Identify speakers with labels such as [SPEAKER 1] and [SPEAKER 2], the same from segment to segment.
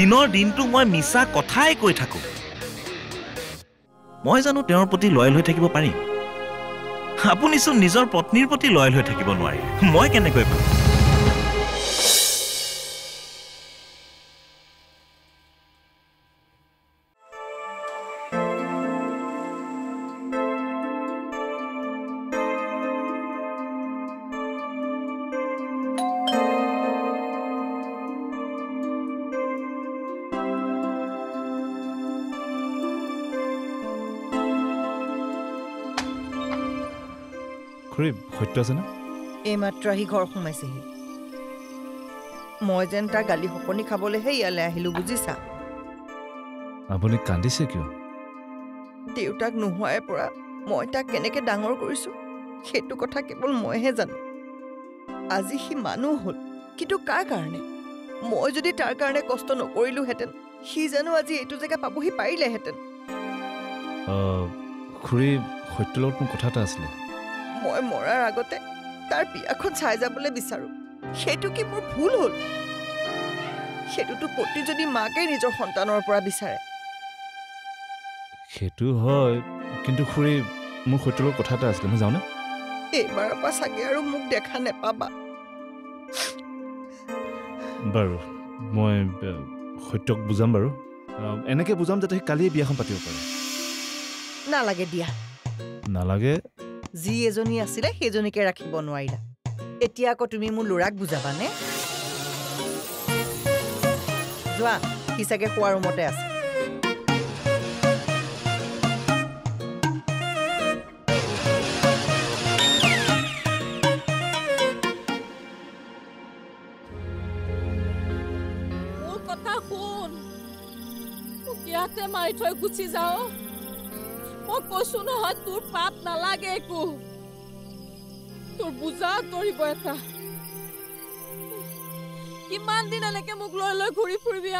[SPEAKER 1] দিনৰ দিনটো মই মিছা কথাই কৈ থাকো মই জানো তেওঁৰ প্ৰতি লয়েল হৈ থাকিব পাৰিম আপুনিচোন নিজৰ পত্নীৰ প্ৰতি লয়েল হৈ থাকিব নোৱাৰি মই কেনেকৈ পাম
[SPEAKER 2] সত্য আছে না
[SPEAKER 3] এইমাত্ৰ আহি ঘৰ সোমাইছেহি মই যেন তাৰ গালি শকনি খাবলৈহে ইয়ালৈ আহিলো বুজিছা
[SPEAKER 2] আপুনি কান্দিছে কিয়
[SPEAKER 3] দেউতাক নোহোৱাৰ পৰা মই তাক কেনেকে ডাঙৰ কৰিছো সেইটো কথা কেৱল মইহে জানো আজি সি মানুহ হ'ল কিন্তু কাৰ কাৰণে মই যদি তাৰ কাৰণে কষ্ট নকৰিলোহেঁতেন সি জানো আজি এইটো জেগা পাবহি পাৰিলেহেঁতেন
[SPEAKER 2] খুৰী সত্যৰ লগত মোৰ কথা এটা আছিলে
[SPEAKER 3] মই মৰাৰ আগতে তাৰ বিয়াখন চাই যাবলৈ বিচাৰো সেইটো কি মোৰ ভুল হ'ল সেইটোতো প্ৰতিজনী মাকে নিজৰ সন্তানৰ পৰা বিচাৰে
[SPEAKER 2] সেইটো হয় কিন্তু খুৰী মোৰ সত্যৰ লগত কথা এটা আছিলে মই যাওঁনে
[SPEAKER 3] এইবাৰৰ পৰা চাগে আৰু মোক দেখা নেপাবা
[SPEAKER 2] বাৰু মই সত্যক বুজাম বাৰু এনেকৈ বুজাম যাতে কালিয়ে বিয়াখন পাতিব পাৰে
[SPEAKER 3] নালাগে দিয়া
[SPEAKER 2] নালাগে
[SPEAKER 3] যি এজনী আছিলে সেইজনীকে ৰাখিব নোৱাৰিলা এতিয়া আকৌ তুমি মোৰ ল'ৰাক বুজাবানে যোৱা সি চাগে খোৱা ৰুমতে আছে
[SPEAKER 4] মোৰ কথা শুন মোক ইয়াতে মাৰি থৈ গুচি যাও মই কৈছো নহয় তোৰ পাপ নালাগে একো তোৰ বুজা তৰিব এটা কিমান দিন এনেকে মোক লৈ লৈ ঘূৰি ফুৰিবি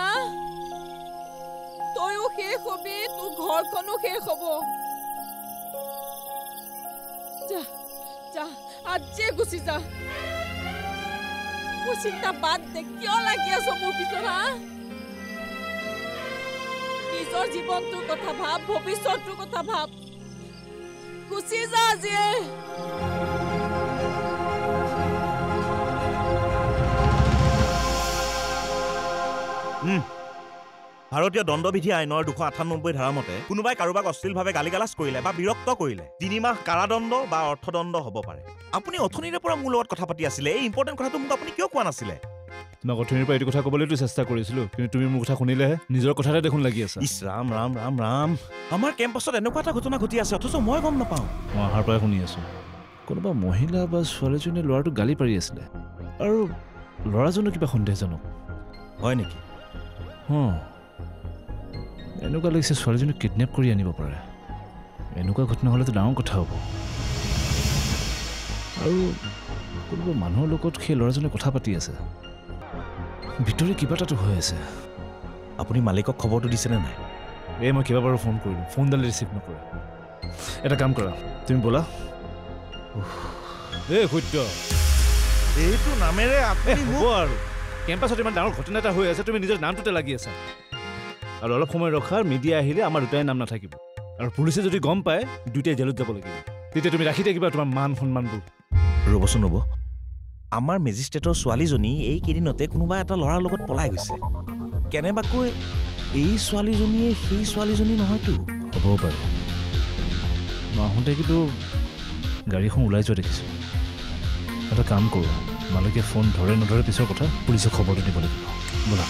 [SPEAKER 4] তইও শেষ হবি তোৰ ঘৰখনো শেষ হব যা যা আজিয়ে গুচি যা মোৰ চিন্তা বাদ দে কিয় লাগি আছ মোৰ পিছত নিজৰ জীৱনটোৰ কথা ভাব ভৱিষ্যতটোৰ কথা ভাব গুচি যা আজিয়ে
[SPEAKER 1] ভাৰতীয় দণ্ডবিধি আইনৰ 298 ধাৰা মতে কোনোবাই কাৰোবাক অশ্লীলভাৱে গালিগালাজ কৰিলে বা বিৰক্ত কৰিলে 3 মাহ কাৰাদণ্ড বা অৰ্থদণ্ড হ'ব পাৰে আপুনি অথনিৰে পৰা মোৰ লগত কথা পাতি আছিলে এই ইম্পৰ্টেণ্ট কথাটো মোক আপুনি কিয় কোৱা নাছিলে
[SPEAKER 2] তোমাক অথনিৰ পৰা এইটো কথা ক'বলৈতো চেষ্টা কৰিছিলোঁ কিন্তু তুমি মোৰ কথা শুনিলেহে নিজৰ কথাতে দেখোন লাগি আছা
[SPEAKER 1] ইছ ৰাম ৰাম ৰাম ৰাম আমাৰ কেম্পাছত এনেকুৱা এটা ঘটনা ঘটি আছে অথচ মই গম নাপাওঁ
[SPEAKER 2] মই অহাৰ পৰাই শুনি আছোঁ কোনোবা মহিলা বা ছোৱালীজনীয়ে ল'ৰাটোক গালি পাৰি আছিলে আৰু ল'ৰাজনো কিবা সন্দেহজনক
[SPEAKER 1] হয় নেকি
[SPEAKER 2] এনেকুৱা লাগিছে ছোৱালীজনীক কিডনেপ কৰি আনিব পাৰে এনেকুৱা ঘটনা হ'লেতো ডাঙৰ কথা হ'ব আৰু কোনোবা মানুহৰ লগত সেই ল'ৰাজনে কথা পাতি আছে ভিতৰি কিবা এটাতো হৈ আছে
[SPEAKER 1] আপুনি মালিকক খবৰটো দিছেনে নাই
[SPEAKER 2] এই মই কেইবাবাৰো ফোন কৰিলোঁ ফোনডাল ৰিচিভ নকৰে এটা কাম কৰা তুমি ব'লা এই সত্য
[SPEAKER 1] এইটো নামেৰে আপুনি
[SPEAKER 2] হ'ব আৰু কেম্পাছত ইমান ডাঙৰ ঘটনা এটা হৈ আছে তুমি নিজৰ নামটোতে লাগি আছা আৰু অলপ সময় ৰখা মিডিয়া আহিলে আমাৰ দুটাই নাম নাথাকিব আৰু পুলিচে যদি গম পায় দুটাই জেলত যাব লাগিব তেতিয়া তুমি ৰাখি থাকিবা তোমাৰ মান সন্মানবোৰ
[SPEAKER 1] ৰ'বচোন ৰ'ব আমাৰ মেজিষ্ট্ৰেটৰ ছোৱালীজনী এইকেইদিনতে কোনোবা এটা ল'ৰাৰ লগত পলাই গৈছে কেনেবাকৈ এই ছোৱালীজনীয়ে সেই ছোৱালীজনী নহয়তো
[SPEAKER 2] হ'বও পাৰে আহোঁতে কিন্তু গাড়ীখন ওলাই যোৱা দেখিছোঁ এটা কাম কৰোঁ মালিকে ফোন ধৰে নধৰে পিছৰ কথা পুলিচক খবৰটো দিব লাগিব ব'লা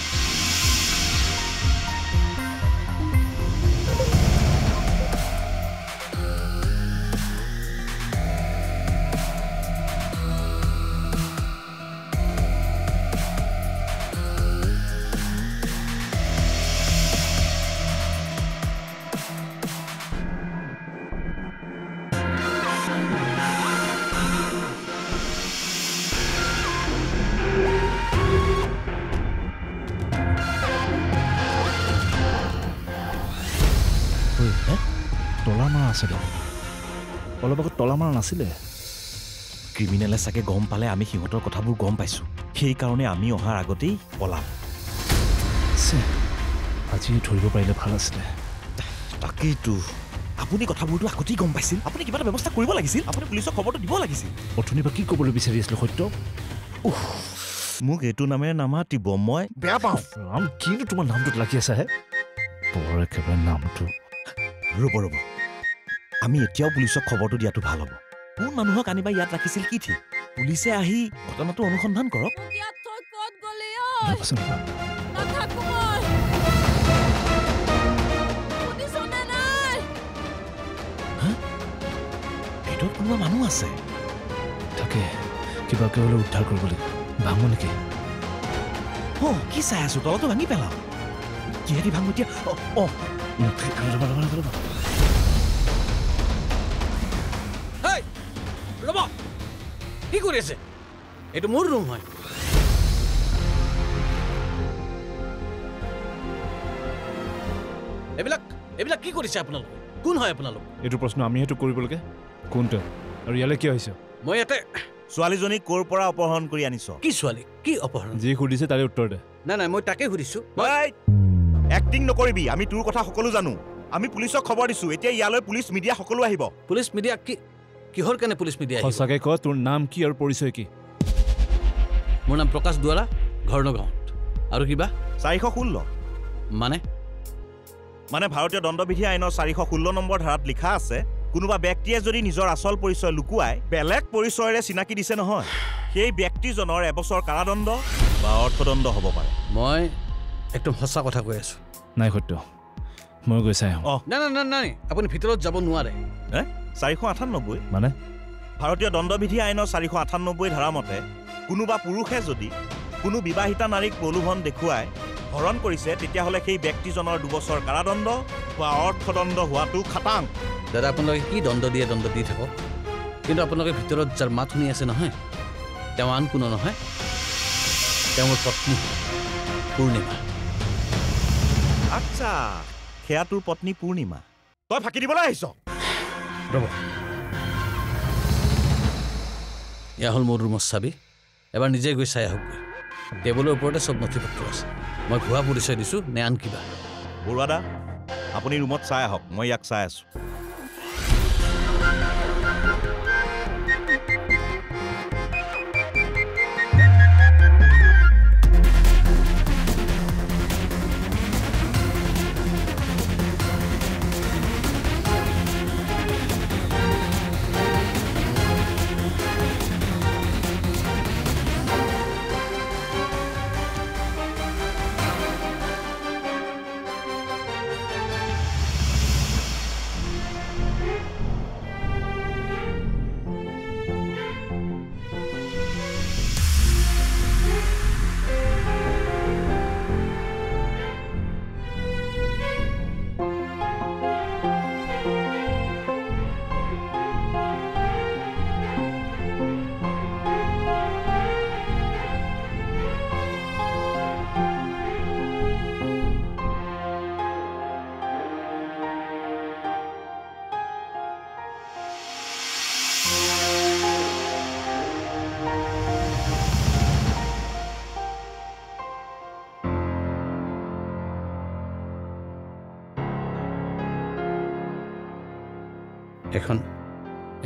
[SPEAKER 2] অলপ আগত তলা মাৰা নাছিলে
[SPEAKER 1] ক্ৰিমিনেলে চাগে গম পালে আমি সিহঁতৰ কথাবোৰ গম পাইছোঁ সেইকাৰণে আমি অহাৰ আগতেই পলাম
[SPEAKER 2] আজি ধৰিব পাৰিলে ভাল আছিলে
[SPEAKER 1] তাকেইতো আপুনি কথাবোৰতো আগতেই গম পাইছিল আপুনি কিবা এটা ব্যৱস্থা কৰিব লাগিছিল আপুনি পুলিচক খবৰটো দিব লাগিছিল
[SPEAKER 2] অথনিৰ পৰা কি ক'বলৈ বিচাৰি আছিলোঁ সত্য
[SPEAKER 1] মোক এইটো নামেৰে নামাতিব মই বেয়া পাওঁ
[SPEAKER 2] ৰাম কিনো তোমাৰ নামটোত লাগি আছা হে বৰ একেবাৰে নামটো
[SPEAKER 1] ৰ'ব আমি এতিয়াও পুলিচক খবৰটো দিয়াটো ভাল হ'ব কোন মানুহক আনিবা ইয়াত ৰাখিছিল কি ঠিক পুলিচে আহি ঘটনাটো অনুসন্ধান কৰক
[SPEAKER 4] মোক ইয়াত থৈ ক'ত গলি ঐ
[SPEAKER 2] ৰ'বাচোন ৰ'বা
[SPEAKER 4] নাথাকো মই শুনিছনে নাই
[SPEAKER 1] ভিতৰত কোনোবা মানুহ আছে
[SPEAKER 2] তাকে কিবাকে হ'লে উদ্ধাৰ কৰিব লাগিব ভাঙো নেকি
[SPEAKER 1] কি চাই আছো তলতো ভাঙি পেলাও কিহেদি ভাঙো এতিয়া
[SPEAKER 2] ৰ'বা
[SPEAKER 5] ৰ'ব কি কৰি আছে এইটো মোৰ ৰুম হয় এইবিলাক কি কৰিছে আপোনালোকে কোন হয় আপোনালোক
[SPEAKER 2] এইটো প্ৰশ্ন আমিহেতো কৰিব লাগে কোনটো আৰু ইয়ালৈ কিয় আহিছ
[SPEAKER 5] মই ইয়াতে
[SPEAKER 1] ছোৱালীজনীক ক'ৰ পৰা অপহৰণ কৰি আনিছ
[SPEAKER 5] কি ছোৱালী কি অপহৰণ
[SPEAKER 2] যি সুধিছে তাৰে উত্তৰ দে
[SPEAKER 5] নাই মই তাকে সুধিছো
[SPEAKER 1] এক্টিং নকৰিবি আমি তোৰ কথা সকলো জানো আমি পুলিচক খবৰ দিছো এতিয়া ইয়ালৈ পুলিচ মিডিয়া সকলো আহিব
[SPEAKER 5] পুলিচ মিডিয়া কিহৰ কাৰণে পুলিচ মিডিয়া
[SPEAKER 2] সঁচাকৈ ক তোৰ নাম কি আৰু পৰিচয় কি
[SPEAKER 5] মোৰ নাম প্ৰকাশ দুৱাৰা ঘৰ নগাঁৱত আৰু কিবা
[SPEAKER 1] 416 মানে ভাৰতীয় দণ্ডবিধি আইনৰ 416 নম্বৰ ধাৰাত লিখা আছে কোনোবা ব্যক্তিয়ে যদি নিজৰ আচল পৰিচয় লুকুৱাই বেলেগ পৰিচয়েৰে চিনাকি দিছে নহয় সেই ব্যক্তিজনৰ এবছৰ কাৰাদণ্ড বা অৰ্থদণ্ড হ'ব পাৰে
[SPEAKER 5] মই একদম সঁচা কথা কৈ আছো
[SPEAKER 2] নাই সত্য মই গৈ চাই আহোঁ
[SPEAKER 5] নাই আপুনি ভিতৰত যাব নোৱাৰে
[SPEAKER 1] 498
[SPEAKER 2] মানে
[SPEAKER 1] ভাৰতীয় দণ্ডবিধি আইনৰ 498 ধাৰা মতে কোনোবা পুৰুষে যদি কোনো বিবাহিতা নাৰীক প্ৰলোভন দেখুৱাই হৰণ কৰিছে তেতিয়াহ'লে সেই ব্যক্তিজনৰ 2 বছৰ কাৰাদণ্ড বা অৰ্থদণ্ড হোৱাটো খাটাং
[SPEAKER 5] দাদা আপোনালোকে কি দণ্ড দি থাকক কিন্তু আপোনালোকে ভিতৰত যাৰ মাত শুনি আছে নহয় তেওঁ আন কোনো নহয় তেওঁ মোৰ পত্নী পূৰ্ণিমা
[SPEAKER 1] আচ্ছা সেয়া তোৰ পত্নী পূৰ্ণিমা তই ফাঁকি দিবলৈ আহিছ
[SPEAKER 5] ৰ'ব এয়া হ'ল মোৰ ৰুমৰ চাবি এবাৰ নিজে গৈ চাই আহকগৈ টেবুলৰ ওপৰতে চব নথি পত্ৰ আছে মই ভুৱা পৰিচয় দিছোঁ নে আন কিবা
[SPEAKER 1] বৰুৱাদা আপুনি ৰুমত চাই আহক মই ইয়াক চাই আছোঁ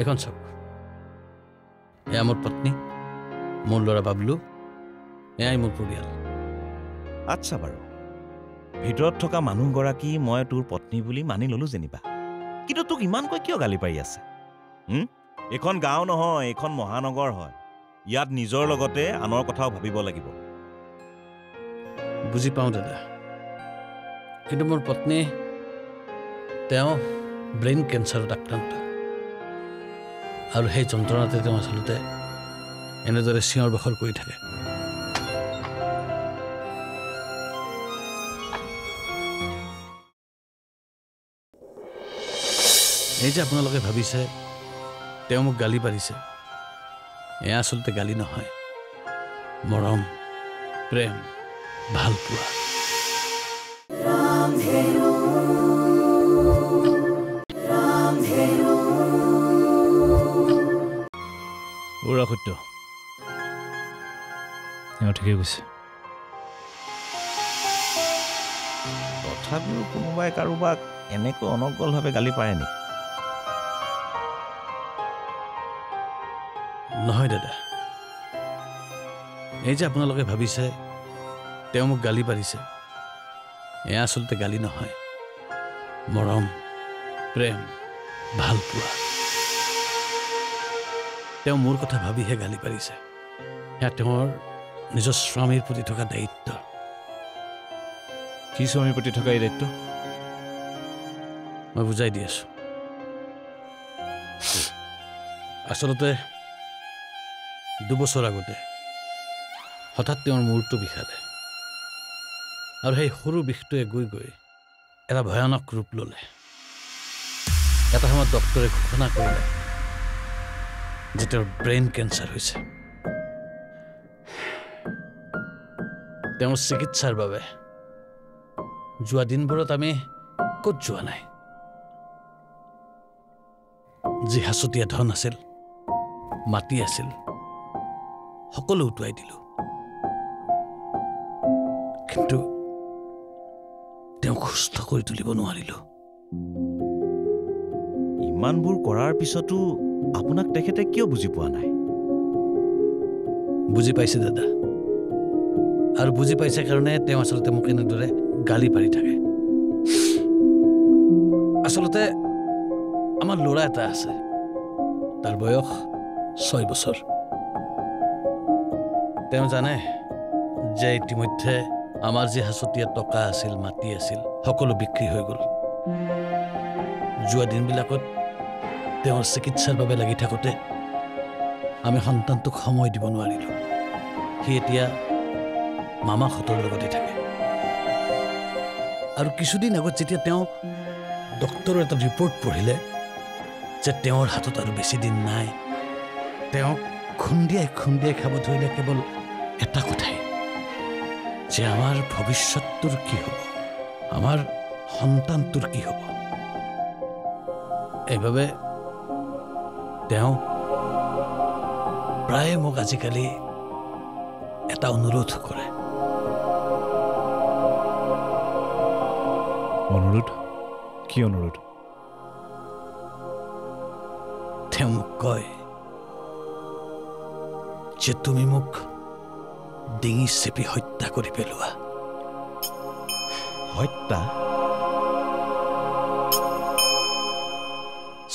[SPEAKER 5] এখন চাওক এয়া মোৰ পত্নী মোৰ ল'ৰা বাবলু এয়াই মোৰ পৰিয়াল
[SPEAKER 1] আচ্ছা বাৰু ভিতৰত থকা মানুহগৰাকী মই তোৰ পত্নী বুলি মানি ললো যেনিবা কিন্তু তোক ইমানকৈ কিয় গালি পাৰি আছে এইখন গাঁও নহয় এইখন মহানগৰ হয় ইয়াত নিজৰ লগতে আনৰ কথাও ভাবিব লাগিব
[SPEAKER 5] বুজি পাওঁ দাদা কিন্তু মোৰ পত্নী তেওঁ ব্ৰেইন কেঞ্চাৰত আক্ৰান্ত আৰু সেই যন্ত্ৰণাতে তেওঁ আচলতে এনেদৰে চিঞৰ বাখৰ কৰি থাকে এই যে আপোনালোকে ভাবিছে তেওঁ মোক গালি পাৰিছে এয়া আচলতে গালি নহয় মৰম প্ৰেম ভাল পোৱা
[SPEAKER 2] ওৰা সত্য এওঁ ঠিকেই কৈছে
[SPEAKER 1] তথাপিও কোনোবাই কাৰোবাক এনেকৈ অনৰ্গলভাৱে গালি পাৰে নেকি?
[SPEAKER 5] নহয় দাদা, এই যে আপোনালোকে ভাবিছে তেওঁ মোক গালি পাৰিছে, এয়া আচলতে গালি নহয়, মৰম, প্ৰেম, ভাল পোৱা। তেওঁ মোৰ কথা ভাবিহে গালি পাৰিছে। সেয়া তেওঁৰ নিজৰ স্বামীৰ প্ৰতি থকা দায়িত্ব।
[SPEAKER 2] কি স্বামীৰ প্ৰতি থকা এই দায়িত্ব?
[SPEAKER 5] মই বুজাই দি আছো। আচলতে 2 বছৰ আগতে হঠাৎ তেওঁৰ মূৰটো বিষালে, আৰু সেই সৰু বিষটোৱে গৈ গৈ এটা ভয়ানক ৰূপ ল'লে। এটা সময়ত ডক্টৰে ঘোষণা কৰিলে যে তেওঁৰ ব্ৰেইন কেঞ্চাৰ হৈছে। তেওঁৰ চিকিৎসাৰ বাবে যোৱা দিনবোৰত আমি ক'ত যোৱা নাই। যি হাঁচতীয়া ধন আছিল, মাটি আছিল, সকলো উটুৱাই দিলোঁ। কিন্তু তেওঁক সুস্থ কৰি তুলিব নোৱাৰিলোঁ।
[SPEAKER 1] ইমানবোৰ কৰাৰ পিছতো আপোনাক তেখেতে কিয় বুজি পোৱা নাই?
[SPEAKER 5] বুজি পাইছে দাদা, আৰু বুজি পাইছে কাৰণে তেওঁ আচলতে মোক এনেদৰে গালি পাৰি থাকে। আচলতে আমাৰ ল'ৰা এটা আছে, তাৰ বয়স 6 বছৰ। তেওঁ জানে যে ইতিমধ্যে আমাৰ যি হাঁচতীয়া টকা আছিল, মাটি আছিল, সকলো বিক্ৰী হৈ গ'ল। যোৱা দিনবিলাকত তেওঁৰ চিকিৎসাৰ বাবে লাগি থাকোঁতে আমি সন্তানটোক সময় দিব নোৱাৰিলোঁ। সি এতিয়া মামাহঁতৰ লগতে থাকে। আৰু কিছুদিন আগত যেতিয়া তেওঁ ডক্টৰৰ এটা ৰিপৰ্ট পঢ়িলে যে তেওঁৰ হাতত আৰু বেছি দিন নাই, তেওঁক খুন্দিয়াই খুন্দিয়াই খাব ধৰিলে কেৱল এটা কথাই, যে আমাৰ ভৱিষ্যতটোৰ কি হ'ব, আমাৰ সন্তানটোৰ কি হ'ব। এইভাৱে তেওঁ প্ৰায়ে মোক আজিকালি এটা অনুৰোধ কৰে।
[SPEAKER 2] অনুৰোধ? কি অনুৰোধ?
[SPEAKER 5] তেওঁ মোক কয় যে তুমি মোক ডিঙি চেপি হত্যা কৰি পেলোৱা।
[SPEAKER 1] হত্যা?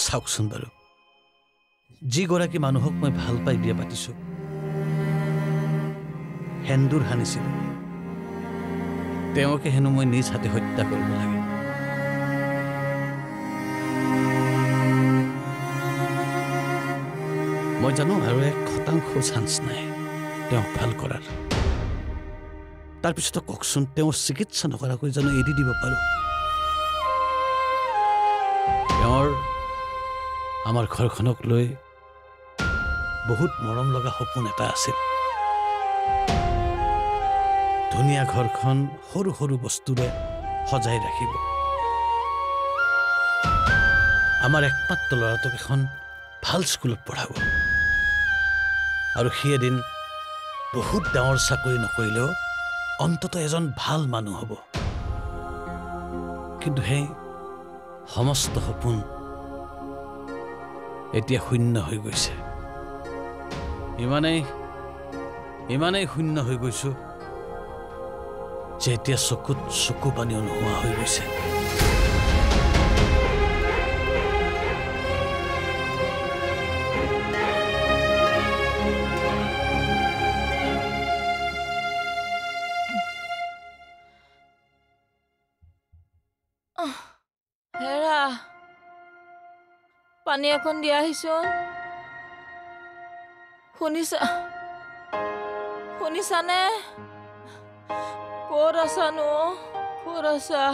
[SPEAKER 5] চাওকচোন বাৰু, যিগৰাকী মানুহক মই ভাল পাই বিয়া পাতিছোঁ, সেন্দুৰ সানিছিলোঁ, তেওঁকে হেনো মই নিজ হাতে হত্যা কৰিব লাগে। মই জানো আৰু 1% চান্স নাই তেওঁক ভাল কৰাৰ। তাৰপিছতো কওকচোন, তেওঁৰ চিকিৎসা নকৰাকৈ জানো এৰি দিব পাৰোঁ? তেওঁৰ আমাৰ ঘৰখনক লৈ বহুত মৰম লগা সপোন এটা আছিল। ধুনীয়া ঘৰখন সৰু সৰু বস্তুৰে সজাই ৰাখিব। আমাৰ একমাত্ৰ ল'ৰাটোক এখন ভাল স্কুলত পঢ়াব, আৰু সি এদিন বহুত ডাঙৰ চাকৰি নকৰিলেও অন্ততঃ এজন ভাল মানুহ হ'ব। কিন্তু সেই সমস্ত সপোন এতিয়া শূন্য হৈ গৈছে। ইমানেই শূন্য হৈ গৈছো যে এতিয়া চকুত চকু পানীও নোহোৱা হৈ গৈছে।
[SPEAKER 4] হেৰা, পানী এখন দিয়া আহিছোন। শুনিছানে? ক'ত আছানো? ক'ত আছা?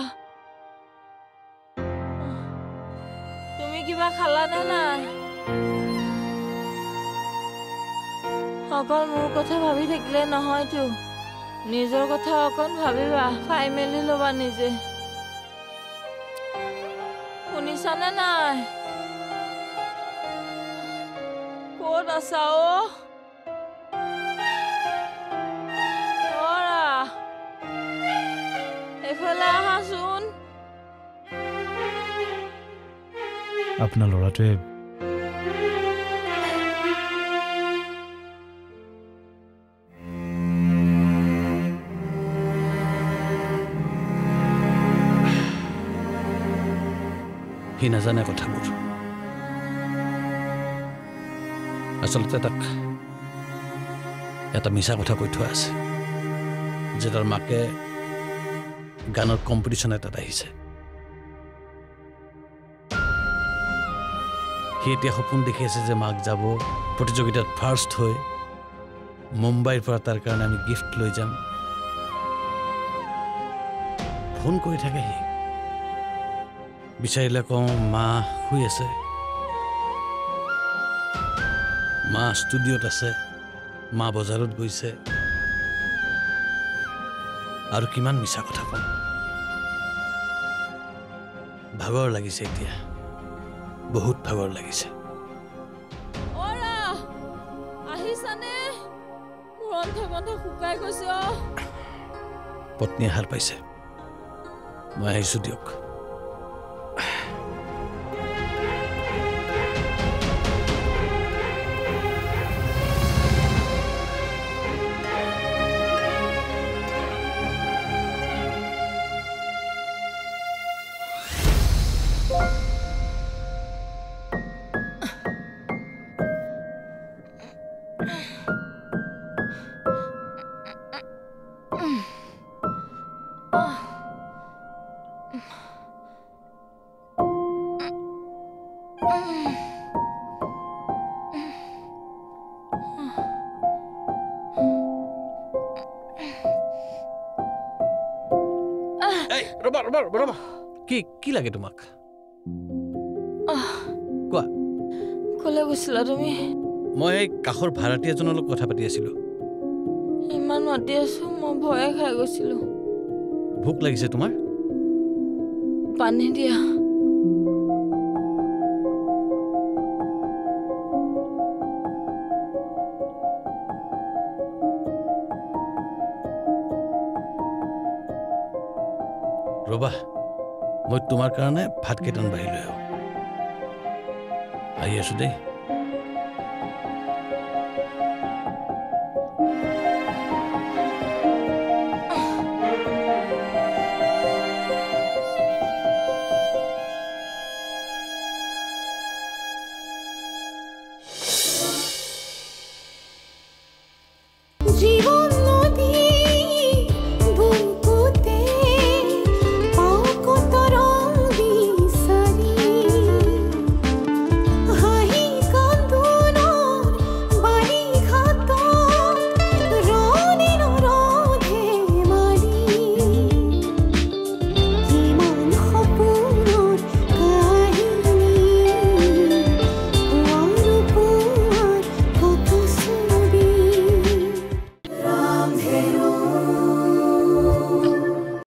[SPEAKER 4] তুমি কিবা খালানে নাই? অকল মোৰ কথা ভাবি থাকিলে নহয়তো, নিজৰ কথা অকণ ভাবিবা, খাই মেলি ল'বা নিজে। শুনিছানে নাই? ক'ত আছা অ? এইফালে আহাচোন।
[SPEAKER 2] আপোনাৰ ল'ৰাটোৱে
[SPEAKER 5] সি নাজানে কথাবোৰ আচলতে তাক এটা মিছা কথা কৈ থোৱা আছে যে তাৰ মাকে গানৰ কম্পিটিশ্যন এটাত আহিছে সি এতিয়া সপোন দেখি আছে যে মাক যাব প্ৰতিযোগিতাত ফাৰ্ষ্ট হৈ মুম্বাইৰ পৰা তাৰ কাৰণে আমি গিফ্ট লৈ যাম ফোন কৰি থাকে সি বিচাৰিলে কওঁ মা শুই আছে মা ষ্টুডিঅ'ত আছে মা বজাৰত গৈছে আৰু কিমান মিছা কথা কম ভাগৰ লাগিছে এতিয়া বহুত ভাগৰ লাগিছে
[SPEAKER 4] অৰা আহিছানে মোৰ অন্ধে বন্ধে শুকাই গৈছে
[SPEAKER 5] পত্নীয়ে হাৰ পাইছে মই আহিছোঁ দিয়ক ৰবা কি লাগে তোমাক কোৱা
[SPEAKER 4] কলে গৈছিলা তুমি
[SPEAKER 5] মই এই কাষৰ ভাড়াটী এজনৰ লগত কথা পাতি আছিলোঁ
[SPEAKER 4] ইমান মাতি আছো মই ভয়ে খাই গৈছিলো
[SPEAKER 5] ভোক লাগিছে তোমাৰ
[SPEAKER 4] পানী দিয়া
[SPEAKER 5] ৰবা মই তোমাৰ কাৰণে ভাত কেইটামান বাঢ়ি লৈ আহি আছোঁ দেই